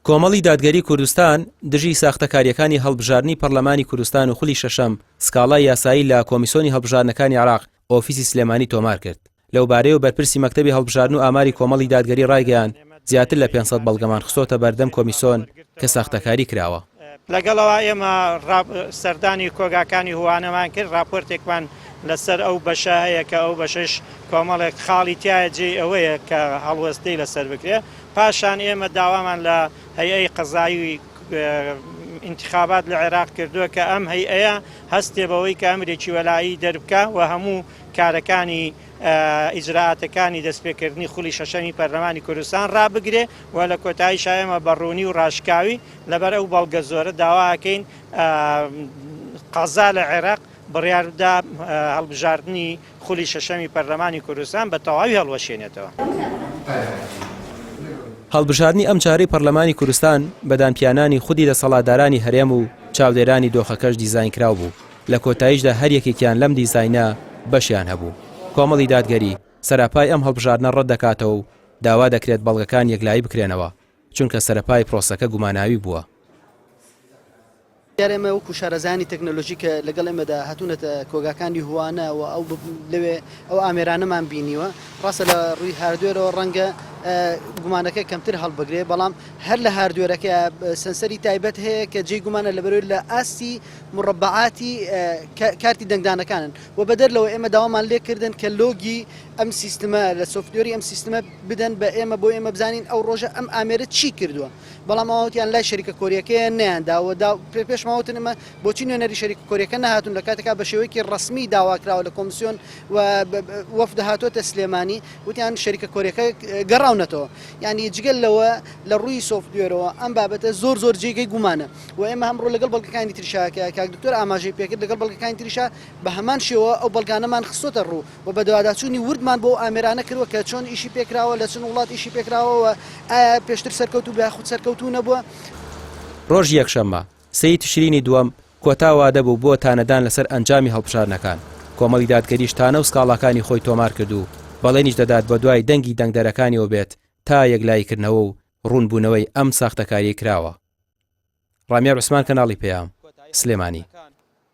کۆمەڵی دادگەری کوردستان دژی ساختەکاریەکانی هەڵبژارنی پەرلەمانی کوردستان و خولی شەشەم سکاڵای یاسایی لە کۆمیسیۆنی هەڵبژارنەکانی عێراق ئۆفیسی سلێمانی تۆمار کرد. لەو بارەیە و بەرپرسی مەکتەبی هەڵبژارن و ئاماری کۆمەڵی دادگەری ڕایگەیاند زیاتر لە 500 بەڵگەمان خستۆتە بەردەم کۆمیسیۆن کە ساختەکاری کراوە. لەگەڵەوە ئێمە سەردانی کۆگاکانی هوانەمان کرد، راپۆرتێکمان لەسەر ئەو بەشە هەیە کە ئەو بەشش کۆمەڵێک خاڵی تایە جێ ئەوەیە کە هەڵوەستەی لەسەر بکرێ. پاشان ئێمە داوامان لە هەیئەی قەزایی انتخابات لە عێراق کردووە کە ئەم هەیئەیە هەستێ بەوەی کە ئەمرێکی وەلایی دەربکە و هەموو کارەکانی ئیجراعاتەکانی دەستپێکردنی خولی شەشەمی پەرلەمانی کوردستان ڕابگرێ و لە کۆتاییش ئێمە بەڕوونی و ڕاشکاوی لەبەر ئەو بەڵگە زۆرە داواکەین قەزا لە عێراق بڕیاردا هەڵبژاردننی خولی شەشەمی پەرلەمانی کوردستان بە تەواوی هەڵوەشێنێتەوە. هەڵبژاردننی ئەم چارەی پەرلەمانی کوردستان بەدانپیانانی خودی دەسەڵاتدارانی هەرێم و چاودێرانی دۆخەکەش دیزاین کراو بوو. لە کۆتاییشدا هەر یەکێکیان لەم دیزاینە بەشیان هەبوو. کۆمەڵی دادگەری سەرپای ئەم هەڵبژاردنە ڕەت دەکاتەوە و داوا دەکرێت بەڵگەکان یەکلایی بکرێنەوە چونکە سەرپای پرۆسەکە گوماناوی بووە. ئێمە وەکو شارەزانی تەکنۆلۆژیکە لەگەڵ ئێمەدا هاتوونەتە کۆگاکانی هوانە و ئەو لەوێ ئەو ئامێرانەمان بینیوە. ڕاستە لە ڕووی هاردوێرەوە ڕەنگە گومانەکە کەمتر هەڵبگرێ، بەڵام هەر لە هاردوێرەکە سنسەری تایبەت هەیە کە جێی گومانە لەبەرەوەی لە ئاستی مربعاتی کارتی دەنگدانەکانن و بەدەرلەوە ئێمە داوامان لێکردن کە لۆگی ئەم سیستمە لە سۆفتوێری ئەم سیستمە بدەن بە ئێمە بۆ ئێمە بزانین ئەو ڕۆژە ئەم ئامێرە چی کردووە، بەڵام ئەوەتیان لای شەریکە کۆریەکەیە نەیانداوە. پێشماوەتن ئەمە بۆچی نوێنەری شەریکە کۆریەکە نەهاتون لە کاتێکا بە شێوەیەکی ڕسمی داواکراوە لە کۆمیسیۆن و وەفد هاتوۆتە سلێمانی وتیان شەریکە کۆریەکە گەڕاونەتەوە. یعنی جگەل لەوە لە ڕووی سۆفتوێرەوە ئەم بابەتە زۆر جێگەی گومانە و ئێمە هەمڕۆ لەگەڵ بەڵگەکانی تریشاکە کاک دکتۆر ئاماژەی پێکرد لەگەڵ بەڵگەکانی تریشا بە هەمان شێوە ئەو بەڵگانەمان خستۆتە ڕوو و بە دوواداچوونی وردمان بۆ ئامێرانە کردوە کە چۆن ئیشی پێکراوە لە چەند وڵات ئیشی پێکراوەوە ئایا پێشتر سەرکەوتو بە خود سەرکەوتو نەبووە. ڕۆژ یەکشەممە 3 تشرینی دووەم کۆتاوا دەبوو بۆ تانەدان لەسەر ئەنجامی هەڵبژاردنەکان. کۆمەڵی دادگەریش تانە و سکاڵاکانی خۆی تۆمار کرد و بەڵێنیش دەدات بە دوای دەنگی دەنگدەرەکانیەوە بێت تا یەکلایکردنەوە و ڕوونبوونەوەی ئەم ساختەکاری کراوە. ڕامیا عوسمان کەناڵی پێیام سلێمانی.